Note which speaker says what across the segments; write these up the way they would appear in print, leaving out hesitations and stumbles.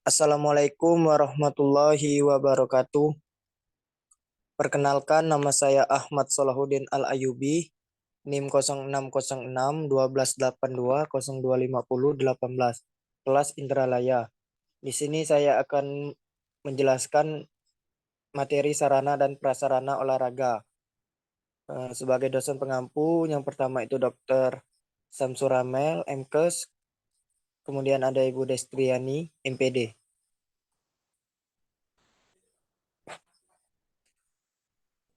Speaker 1: Assalamualaikum warahmatullahi wabarakatuh. Perkenalkan, nama saya Ahmad Solahuddin Al-Ayubi, NIM 0606 1282 0250 kelas Indralaya. Di sini saya akan menjelaskan materi sarana dan prasarana olahraga. Sebagai dosen pengampu, yang pertama itu Dr. Samsuramel, MKes, kemudian ada Ibu Destriani, MPD.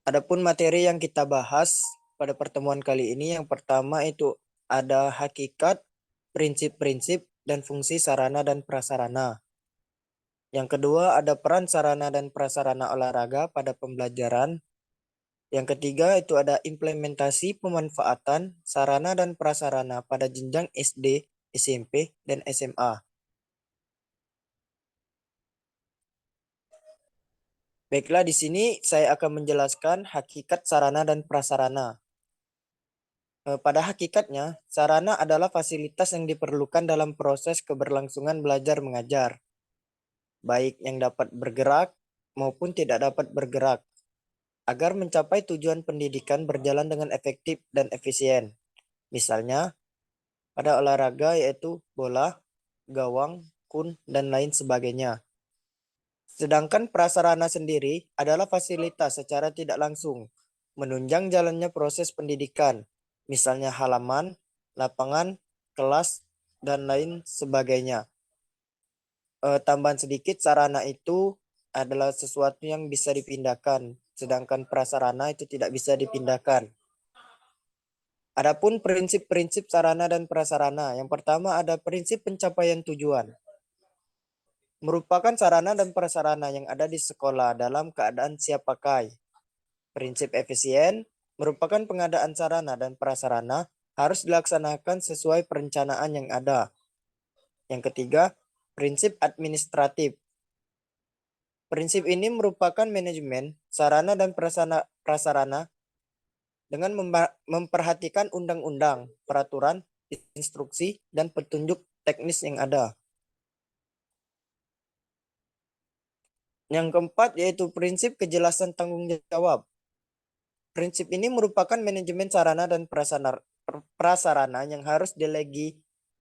Speaker 1: Adapun materi yang kita bahas pada pertemuan kali ini, yang pertama itu ada hakikat, prinsip-prinsip, dan fungsi sarana dan prasarana. Yang kedua ada peran sarana dan prasarana olahraga pada pembelajaran. Yang ketiga itu ada implementasi pemanfaatan sarana dan prasarana pada jenjang SD, SMP, dan SMA. Baiklah, di sini saya akan menjelaskan hakikat sarana dan prasarana. Pada hakikatnya, sarana adalah fasilitas yang diperlukan dalam proses keberlangsungan belajar mengajar, baik yang dapat bergerak maupun tidak dapat bergerak, agar mencapai tujuan pendidikan berjalan dengan efektif dan efisien. Misalnya, pada olahraga yaitu bola, gawang, kun, dan lain sebagainya. Sedangkan prasarana sendiri adalah fasilitas secara tidak langsung, menunjang jalannya proses pendidikan, misalnya halaman, lapangan, kelas, dan lain sebagainya. Tambahan sedikit, sarana itu adalah sesuatu yang bisa dipindahkan, sedangkan prasarana itu tidak bisa dipindahkan. Adapun prinsip-prinsip sarana dan prasarana, yang pertama ada prinsip pencapaian tujuan. Merupakan sarana dan prasarana yang ada di sekolah dalam keadaan siap pakai. Prinsip efisien merupakan pengadaan sarana dan prasarana harus dilaksanakan sesuai perencanaan yang ada. Yang ketiga, prinsip administratif. Prinsip ini merupakan manajemen sarana dan prasarana dengan memperhatikan undang-undang, peraturan, instruksi, dan petunjuk teknis yang ada. Yang keempat yaitu prinsip kejelasan tanggung jawab. Prinsip ini merupakan manajemen sarana dan prasarana yang harus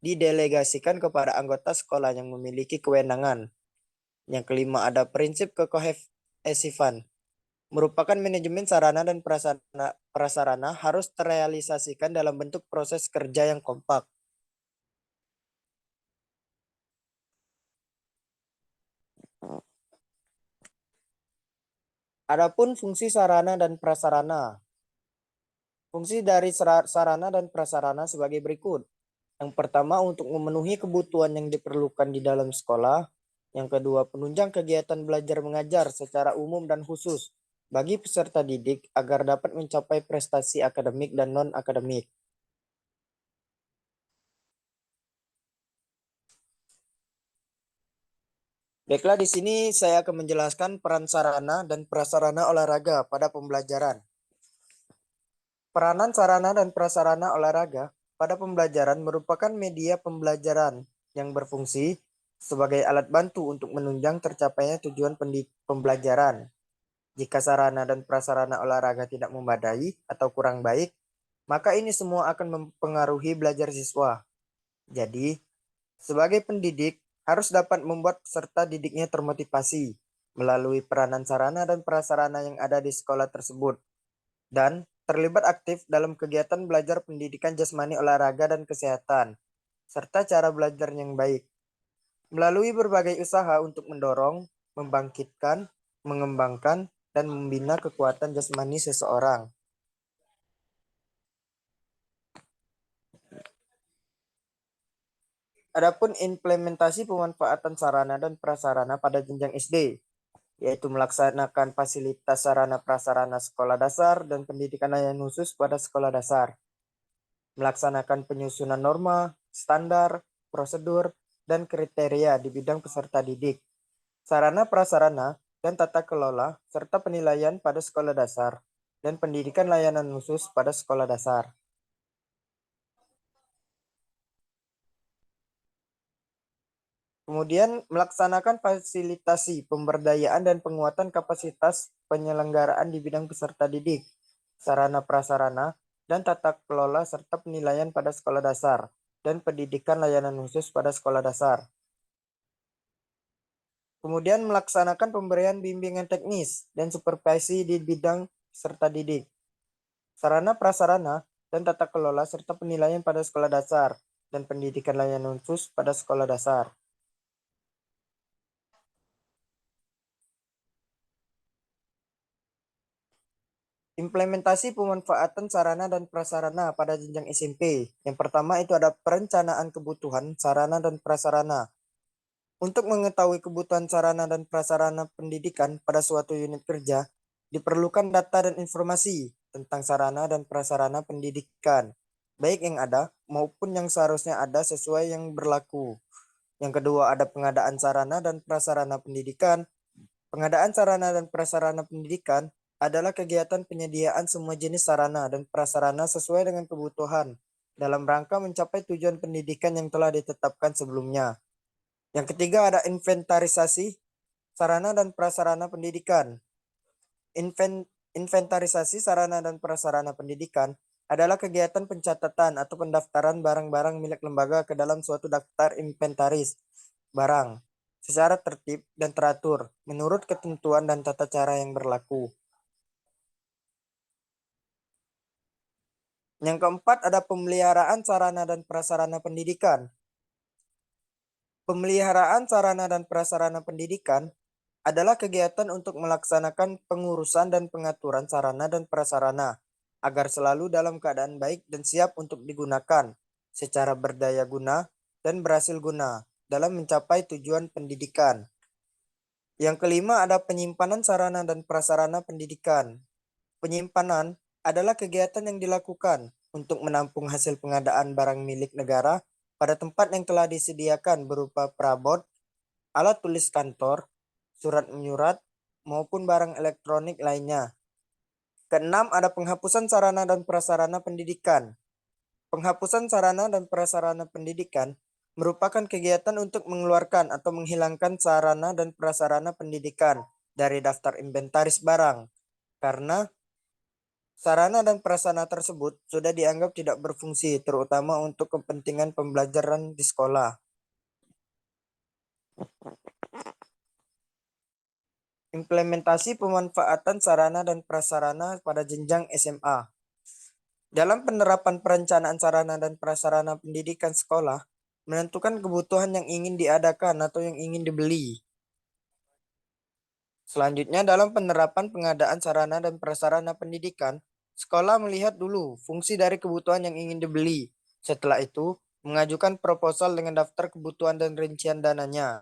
Speaker 1: didelegasikan kepada anggota sekolah yang memiliki kewenangan. Yang kelima ada prinsip kekohesifan. Merupakan manajemen sarana dan prasarana harus terrealisasikan dalam bentuk proses kerja yang kompak. Adapun fungsi sarana dan prasarana. Fungsi dari sarana dan prasarana sebagai berikut. Yang pertama untuk memenuhi kebutuhan yang diperlukan di dalam sekolah. Yang kedua penunjang kegiatan belajar mengajar secara umum dan khusus bagi peserta didik agar dapat mencapai prestasi akademik dan non-akademik. Baiklah, di sini saya akan menjelaskan peran sarana dan prasarana olahraga pada pembelajaran. Peranan sarana dan prasarana olahraga pada pembelajaran merupakan media pembelajaran yang berfungsi sebagai alat bantu untuk menunjang tercapainya tujuan pembelajaran. Jika sarana dan prasarana olahraga tidak memadai atau kurang baik, maka ini semua akan mempengaruhi belajar siswa. Jadi, sebagai pendidik harus dapat membuat peserta didiknya termotivasi melalui peranan sarana dan prasarana yang ada di sekolah tersebut dan terlibat aktif dalam kegiatan belajar pendidikan jasmani, olahraga, dan kesehatan, serta cara belajar yang baik. Melalui berbagai usaha untuk mendorong, membangkitkan, mengembangkan, dan membina kekuatan jasmani seseorang. Adapun implementasi pemanfaatan sarana dan prasarana pada jenjang SD, yaitu melaksanakan fasilitas sarana prasarana sekolah dasar dan pendidikan layanan khusus pada sekolah dasar. Melaksanakan penyusunan norma, standar, prosedur, dan kriteria di bidang peserta didik, sarana prasarana, dan tata kelola, serta penilaian pada sekolah dasar, dan pendidikan layanan khusus pada sekolah dasar. Kemudian melaksanakan fasilitasi pemberdayaan dan penguatan kapasitas penyelenggaraan di bidang peserta didik, sarana prasarana, dan tata kelola serta penilaian pada sekolah dasar dan pendidikan layanan khusus pada sekolah dasar. Kemudian melaksanakan pemberian bimbingan teknis dan supervisi di bidang peserta didik, sarana prasarana, dan tata kelola serta penilaian pada sekolah dasar dan pendidikan layanan khusus pada sekolah dasar. Implementasi pemanfaatan sarana dan prasarana pada jenjang SMP. Yang pertama itu ada perencanaan kebutuhan sarana dan prasarana. Untuk mengetahui kebutuhan sarana dan prasarana pendidikan pada suatu unit kerja, diperlukan data dan informasi tentang sarana dan prasarana pendidikan, baik yang ada maupun yang seharusnya ada sesuai yang berlaku. Yang kedua ada pengadaan sarana dan prasarana pendidikan. Pengadaan sarana dan prasarana pendidikan adalah kegiatan penyediaan semua jenis sarana dan prasarana sesuai dengan kebutuhan dalam rangka mencapai tujuan pendidikan yang telah ditetapkan sebelumnya. Yang ketiga ada inventarisasi sarana dan prasarana pendidikan. Inventarisasi sarana dan prasarana pendidikan adalah kegiatan pencatatan atau pendaftaran barang-barang milik lembaga ke dalam suatu daftar inventaris barang secara tertib dan teratur menurut ketentuan dan tata cara yang berlaku. Yang keempat ada pemeliharaan sarana dan prasarana pendidikan. Pemeliharaan sarana dan prasarana pendidikan adalah kegiatan untuk melaksanakan pengurusan dan pengaturan sarana dan prasarana agar selalu dalam keadaan baik dan siap untuk digunakan secara berdaya guna dan berhasil guna dalam mencapai tujuan pendidikan. Yang kelima ada penyimpanan sarana dan prasarana pendidikan. Penyimpanan adalah kegiatan yang dilakukan untuk menampung hasil pengadaan barang milik negara pada tempat yang telah disediakan berupa perabot, alat tulis kantor, surat menyurat, maupun barang elektronik lainnya. Keenam, ada penghapusan sarana dan prasarana pendidikan. Penghapusan sarana dan prasarana pendidikan merupakan kegiatan untuk mengeluarkan atau menghilangkan sarana dan prasarana pendidikan dari daftar inventaris barang karena sarana dan prasarana tersebut sudah dianggap tidak berfungsi, terutama untuk kepentingan pembelajaran di sekolah. Implementasi pemanfaatan sarana dan prasarana pada jenjang SMA. Dalam penerapan perencanaan sarana dan prasarana pendidikan sekolah, menentukan kebutuhan yang ingin diadakan atau yang ingin dibeli. Selanjutnya, dalam penerapan pengadaan sarana dan prasarana pendidikan, sekolah melihat dulu fungsi dari kebutuhan yang ingin dibeli. Setelah itu, mengajukan proposal dengan daftar kebutuhan dan rincian dananya.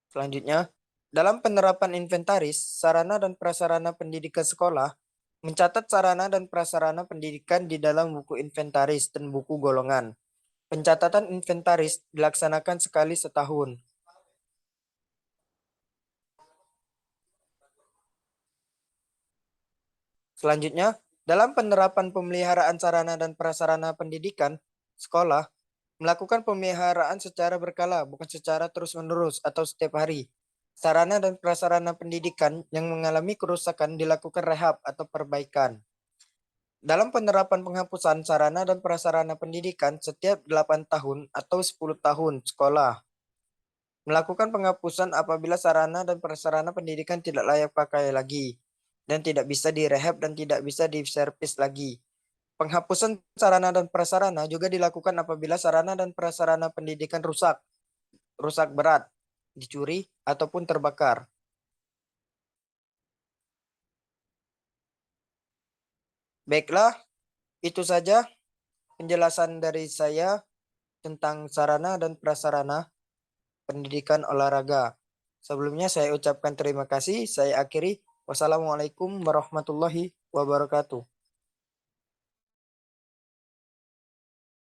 Speaker 1: Selanjutnya, dalam penerapan inventaris, sarana dan prasarana pendidikan sekolah, mencatat sarana dan prasarana pendidikan di dalam buku inventaris dan buku golongan. Pencatatan inventaris dilaksanakan sekali setahun. Selanjutnya, dalam penerapan pemeliharaan sarana dan prasarana pendidikan, sekolah melakukan pemeliharaan secara berkala, bukan secara terus-menerus atau setiap hari. Sarana dan prasarana pendidikan yang mengalami kerusakan dilakukan rehab atau perbaikan. Dalam penerapan penghapusan sarana dan prasarana pendidikan setiap 8 tahun atau 10 tahun sekolah melakukan penghapusan apabila sarana dan prasarana pendidikan tidak layak pakai lagi dan tidak bisa direhab dan tidak bisa diservis lagi. Penghapusan sarana dan prasarana juga dilakukan apabila sarana dan prasarana pendidikan rusak berat, dicuri, ataupun terbakar. Baiklah, itu saja penjelasan dari saya tentang sarana dan prasarana pendidikan olahraga. Sebelumnya saya ucapkan terima kasih. Saya akhiri. Wassalamualaikum warahmatullahi wabarakatuh.